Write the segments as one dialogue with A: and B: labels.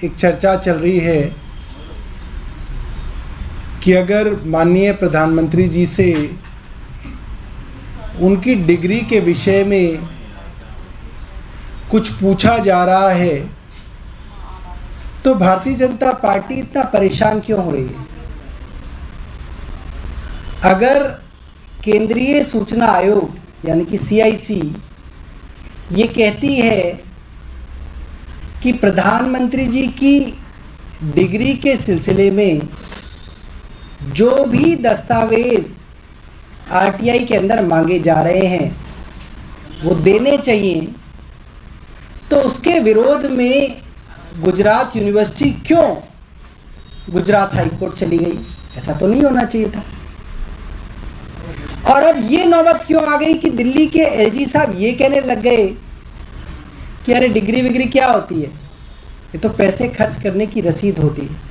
A: एक चर्चा चल रही है कि अगर माननीय प्रधानमंत्री जी से उनकी डिग्री के विषय में कुछ पूछा जा रहा है तो भारतीय जनता पार्टी इतना परेशान क्यों हो रही है। अगर केंद्रीय सूचना आयोग यानी कि CIC ये कहती है कि प्रधानमंत्री जी की डिग्री के सिलसिले में जो भी दस्तावेज RTI के अंदर मांगे जा रहे हैं वो देने चाहिए, तो उसके विरोध में गुजरात यूनिवर्सिटी क्यों गुजरात हाई कोर्ट चली गई? ऐसा तो नहीं होना चाहिए था। और अब ये नौबत क्यों आ गई कि दिल्ली के LG साहब ये कहने लग गए कि अरे डिग्री विग्री क्या होती है, ये तो पैसे खर्च करने की रसीद होती है।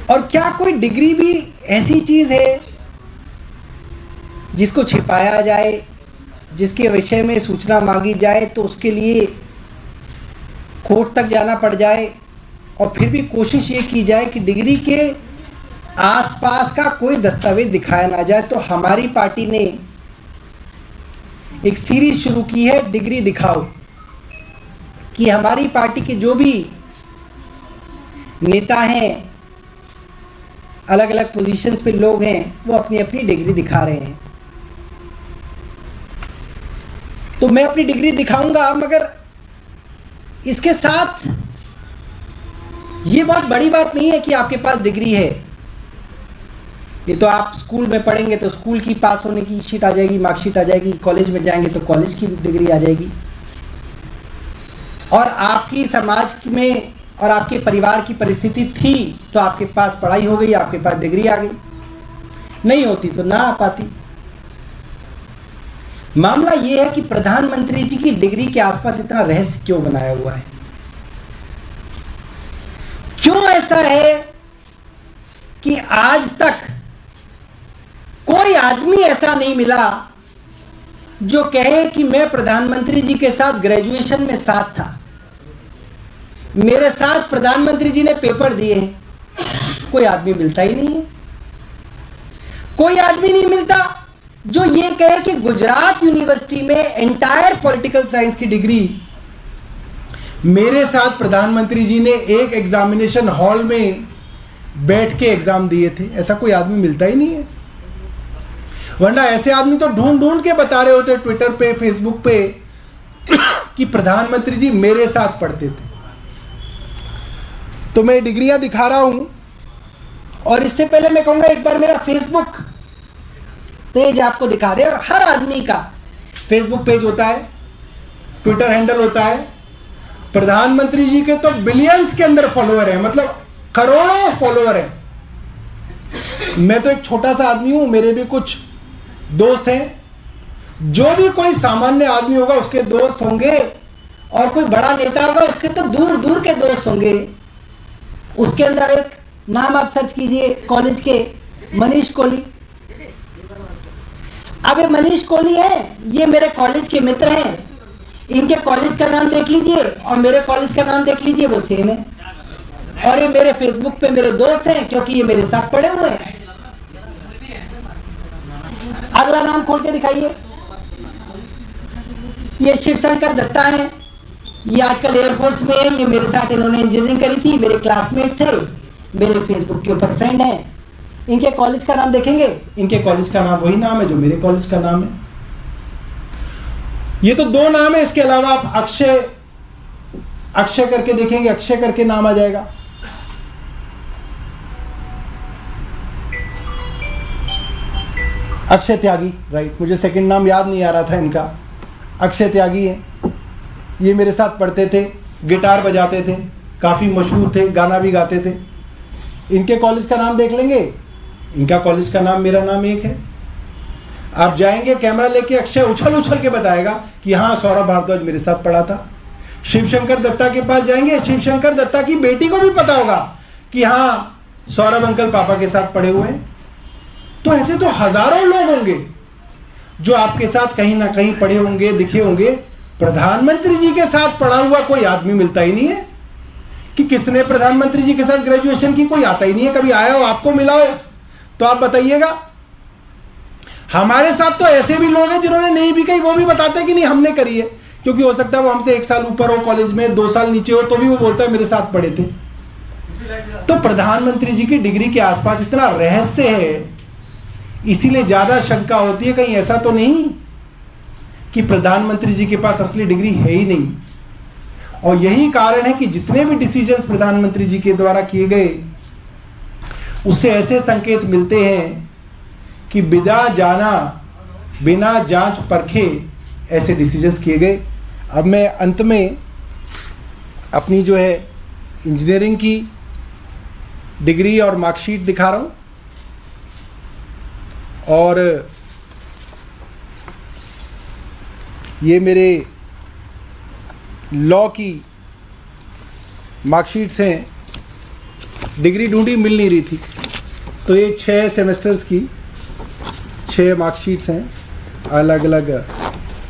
A: और क्या कोई डिग्री भी ऐसी चीज है जिसको छिपाया जाए, जिसके विषय में सूचना मांगी जाए तो उसके लिए कोर्ट तक जाना पड़ जाए और फिर भी कोशिश ये की जाए कि डिग्री के आसपास का कोई दस्तावेज दिखाया ना जाए? तो हमारी पार्टी ने एक सीरीज शुरू की है डिग्री दिखाओ, कि हमारी पार्टी के जो भी नेता हैं, अलग अलग पोजीशंस पे लोग हैं, वो अपनी अपनी डिग्री दिखा रहे हैं। तो मैं अपनी डिग्री दिखाऊंगा, मगर इसके साथ ये बहुत बड़ी बात नहीं है कि आपके पास डिग्री है। ये तो आप स्कूल में पढ़ेंगे तो स्कूल की पास होने की शीट आ जाएगी, मार्कशीट आ जाएगी, कॉलेज में जाएंगे तो कॉलेज की डिग्री आ जाएगी, और आपकी समाज में और आपके परिवार की परिस्थिति थी तो आपके पास पढ़ाई हो गई, आपके पास डिग्री आ गई, नहीं होती तो ना आ पाती। मामला यह है कि प्रधानमंत्री जी की डिग्री के आसपास इतना रहस्य क्यों बनाया हुआ है? क्यों ऐसा है कि आज तक कोई आदमी ऐसा नहीं मिला जो कहे कि मैं प्रधानमंत्री जी के साथ ग्रेजुएशन में साथ था, मेरे साथ प्रधानमंत्री जी ने पेपर दिए हैं? कोई आदमी मिलता ही नहीं है। कोई आदमी नहीं मिलता जो ये कहे कि गुजरात यूनिवर्सिटी में एंटायर पॉलिटिकल साइंस की डिग्री मेरे साथ प्रधानमंत्री जी ने एक एग्जामिनेशन हॉल में बैठ के एग्जाम दिए थे। ऐसा कोई आदमी मिलता ही नहीं है। वरना ऐसे आदमी तो ढूंढ ढूंढ के बता रहे होते ट्विटर पे, फेसबुक पे कि प्रधानमंत्री जी मेरे साथ पढ़ते थे। तो मैं डिग्रियां दिखा रहा हूं, और इससे पहले मैं कहूंगा एक बार मेरा फेसबुक पेज आपको दिखा दे। और हर आदमी का फेसबुक पेज होता है, ट्विटर हैंडल होता है। प्रधानमंत्री जी के तो बिलियंस के अंदर फॉलोअर हैं, मतलब करोड़ों फॉलोअर हैं। मैं तो एक छोटा सा आदमी हूं, मेरे भी कुछ दोस्त हैं। जो भी कोई सामान्य आदमी होगा उसके दोस्त होंगे, और कोई बड़ा नेता होगा उसके तो दूर दूर के दोस्त होंगे। उसके अंदर एक नाम आप सर्च कीजिए कॉलेज के, मनीष कोहली। अब ये मनीष कोहली है, ये मेरे कॉलेज के मित्र हैं। इनके कॉलेज का नाम देख लीजिए और मेरे कॉलेज का नाम देख लीजिए, वो सेम है। और ये मेरे फेसबुक पे मेरे दोस्त हैं क्योंकि ये मेरे साथ पढ़े हुए हैं। अगला नाम खोल के दिखाइए, ये शिवशंकर दत्ता हैं। ये आजकल एयरफोर्स में है, ये मेरे साथ इन्होंने इंजीनियरिंग करी थी, मेरे क्लासमेट थे, मेरे फेसबुक के ऊपर फ्रेंड हैं। इनके कॉलेज का नाम देखेंगे, इनके कॉलेज का नाम वही नाम है जो मेरे कॉलेज का नाम है। ये तो दो नाम है, इसके अलावा आप अक्षय करके देखेंगे, अक्षय करके नाम आ जाएगा। अक्षय त्यागी, राइट, मुझे सेकंड नाम याद नहीं आ रहा था इनका। अक्षय त्यागी है, ये मेरे साथ पढ़ते थे, गिटार बजाते थे, काफ़ी मशहूर थे, गाना भी गाते थे। इनके कॉलेज का नाम देख लेंगे, इनका कॉलेज का नाम, मेरा नाम एक है। आप जाएंगे कैमरा लेके, अक्षय उछल उछल के बताएगा कि हाँ सौरभ भारद्वाज मेरे साथ पढ़ा था। शिवशंकर दत्ता के पास जाएंगे, शिवशंकर दत्ता की बेटी को भी पता होगा कि हाँ सौरभ अंकल पापा के साथ पढ़े हुए हैं। तो ऐसे तो हजारों लोग होंगे जो आपके साथ कहीं ना कहीं पढ़े होंगे, दिखे होंगे। प्रधानमंत्री जी के साथ पढ़ा हुआ कोई आदमी मिलता ही नहीं है। कि किसने प्रधानमंत्री जी के साथ ग्रेजुएशन की, कोई आता ही नहीं है। कभी आया हो, आपको मिला हो तो आप बताइएगा। हमारे साथ तो ऐसे भी लोग हैं जिन्होंने नहीं भी कही, वो भी बताते हैं कि नहीं हमने करी है, क्योंकि हो सकता है वो हमसे 1 साल ऊपर हो कॉलेज में, 2 साल नीचे हो, तो भी वो बोलता है मेरे साथ पढ़े थे। तो प्रधानमंत्री जी की डिग्री के आसपास इतना रहस्य है, इसीलिए ज्यादा शंका होती है कहीं ऐसा तो नहीं कि प्रधानमंत्री जी के पास असली डिग्री है ही नहीं। और यही कारण है कि जितने भी डिसीजंस प्रधानमंत्री जी के द्वारा किए गए, उससे ऐसे संकेत मिलते हैं कि बिना जांच परखे ऐसे डिसीजंस किए गए। अब मैं अंत में अपनी जो है इंजीनियरिंग की डिग्री और मार्कशीट दिखा रहा हूं, और ये मेरे लॉ की मार्कशीट्स हैं। डिग्री ढूंढी, मिल नहीं रही थी, तो ये 6 सेमेस्टर्स की 6 मार्कशीट्स हैं अलग अलग,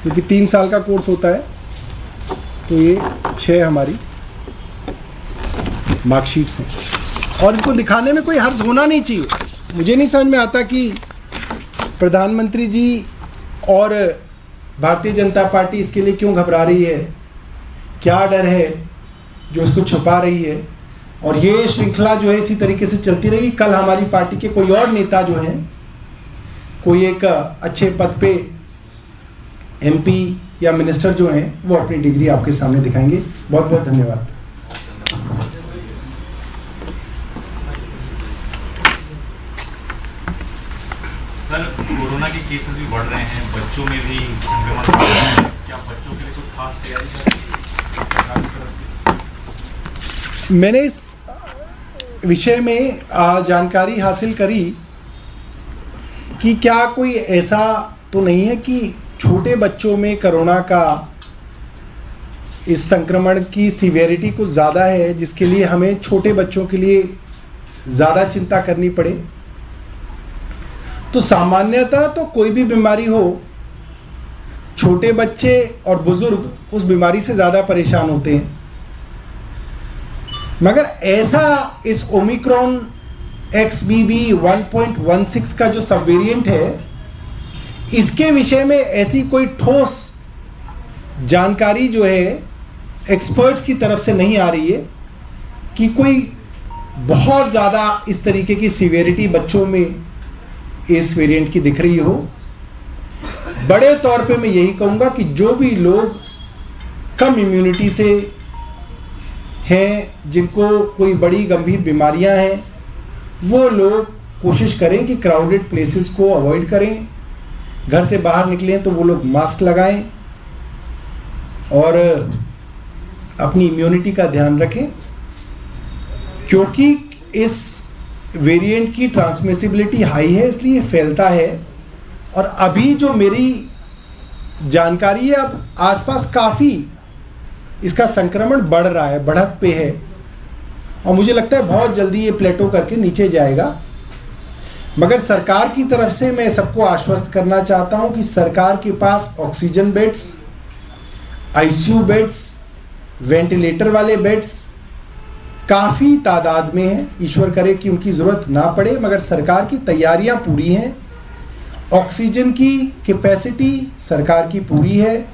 A: क्योंकि 3 साल का कोर्स होता है, तो ये 6 हमारी मार्कशीट्स हैं। और इनको दिखाने में कोई हर्ज होना नहीं चाहिए। मुझे नहीं समझ में आता कि प्रधानमंत्री जी और भारतीय जनता पार्टी इसके लिए क्यों घबरा रही है, क्या डर है जो इसको छुपा रही है। और ये श्रृंखला जो है इसी तरीके से चलती रहेगी। कल हमारी पार्टी के कोई और नेता जो हैं, कोई एक अच्छे पद पे MP या मिनिस्टर जो हैं, वो अपनी डिग्री आपके सामने दिखाएंगे। बहुत बहुत धन्यवाद।
B: सर, कोरोना के केसेस भी बढ़ रहे हैं, बच्चों में भी संक्रमण बढ़ रहा है, क्या बच्चों के लिए कुछ खास तैयारी है?
A: मैंने इस विषय में जानकारी हासिल करी कि क्या कोई ऐसा तो नहीं है कि छोटे बच्चों में कोरोना का इस संक्रमण की सीवियरिटी कुछ ज़्यादा है, जिसके लिए हमें छोटे बच्चों के लिए ज़्यादा चिंता करनी पड़े। तो सामान्यतः तो कोई भी बीमारी हो, छोटे बच्चे और बुजुर्ग उस बीमारी से ज़्यादा परेशान होते हैं। मगर ऐसा इस ओमिक्रॉन XBB 1.16 का जो सब वेरिएंट है, इसके विषय में ऐसी कोई ठोस जानकारी जो है एक्सपर्ट्स की तरफ से नहीं आ रही है कि कोई बहुत ज़्यादा इस तरीके की सीवियरिटी बच्चों में इस वेरिएंट की दिख रही हो। बड़े तौर पे मैं यही कहूँगा कि जो भी लोग कम इम्यूनिटी से हैं, जिनको कोई बड़ी गंभीर बीमारियां हैं, वो लोग कोशिश करें कि क्राउडेड प्लेसेस को अवॉइड करें। घर से बाहर निकलें तो वो लोग मास्क लगाएं और अपनी इम्यूनिटी का ध्यान रखें, क्योंकि इस वेरिएंट की ट्रांसमिसिबिलिटी हाई है, इसलिए फैलता है। और अभी जो मेरी जानकारी है, अब आसपास काफ़ी इसका संक्रमण बढ़ रहा है, बढ़त पे है, और मुझे लगता है बहुत जल्दी ये प्लेटो करके नीचे जाएगा। मगर सरकार की तरफ से मैं सबको आश्वस्त करना चाहता हूं कि सरकार के पास oxygen beds, ICU beds, ventilator वाले बेड्स काफ़ी तादाद में हैं। ईश्वर करे कि उनकी ज़रूरत ना पड़े, मगर सरकार की तैयारियां पूरी हैं। ऑक्सीजन की कैपेसिटी सरकार की पूरी है।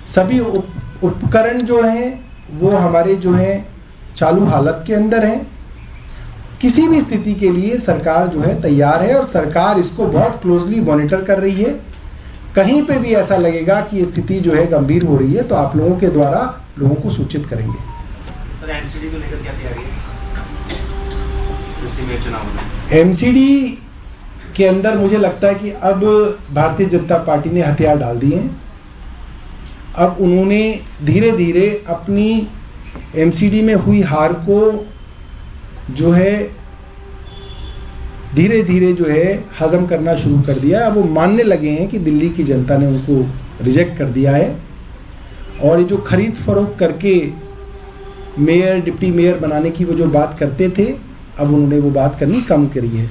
A: सभी उपकरण जो हैं वो हमारे जो हैं चालू हालत के अंदर हैं। किसी भी स्थिति के लिए सरकार जो है तैयार है, और सरकार इसको बहुत क्लोजली मॉनिटर कर रही है। कहीं पे भी ऐसा लगेगा कि स्थिति जो है गंभीर हो रही है, तो आप लोगों के द्वारा लोगों को सूचित करेंगे।
C: सर, MCD को लेकर क्या तैयारी है चुनाव में?
A: MCD के अंदर मुझे लगता है कि अब भारतीय जनता पार्टी ने हथियार डाल दिए हैं। अब उन्होंने धीरे धीरे अपनी MCD में हुई हार को जो है धीरे धीरे जो है हजम करना शुरू कर दिया। अब वो मानने लगे हैं कि दिल्ली की जनता ने उनको रिजेक्ट कर दिया है, और ये जो खरीद फरोख्त करके मेयर, डिप्टी मेयर बनाने की वो जो बात करते थे, अब उन्होंने वो बात करनी कम करी है।